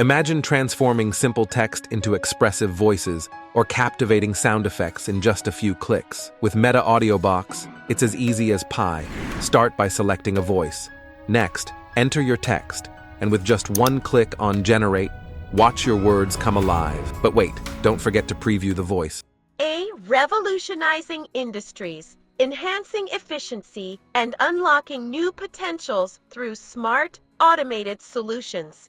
Imagine transforming simple text into expressive voices or captivating sound effects in just a few clicks. With Meta Audiobox, it's as easy as pie. Start by selecting a voice. Next, enter your text, and with just one click on Generate, watch your words come alive. But wait, don't forget to preview the voice. Revolutionizing industries, enhancing efficiency, and unlocking new potentials through smart, automated solutions.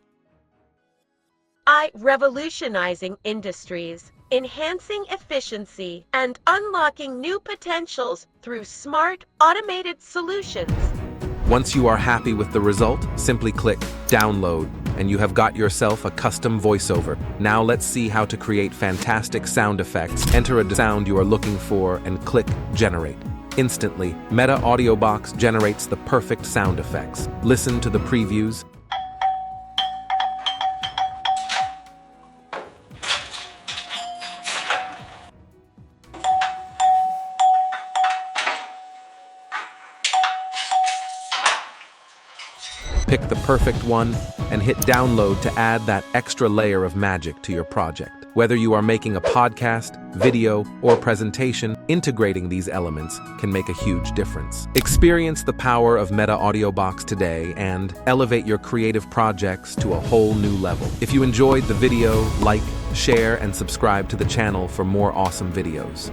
Revolutionizing industries, enhancing efficiency, and unlocking new potentials through smart, automated solutions. Once you are happy with the result, simply click Download, and you have got yourself a custom voiceover. Now let's see how to create fantastic sound effects. Enter a sound you are looking for and click Generate. Instantly, Meta Audiobox generates the perfect sound effects. Listen to the previews. Pick the perfect one and hit download to add that extra layer of magic to your project. Whether you are making a podcast, video, or presentation, integrating these elements can make a huge difference. Experience the power of Meta Audiobox today and elevate your creative projects to a whole new level. If you enjoyed the video, like, share, and subscribe to the channel for more awesome videos.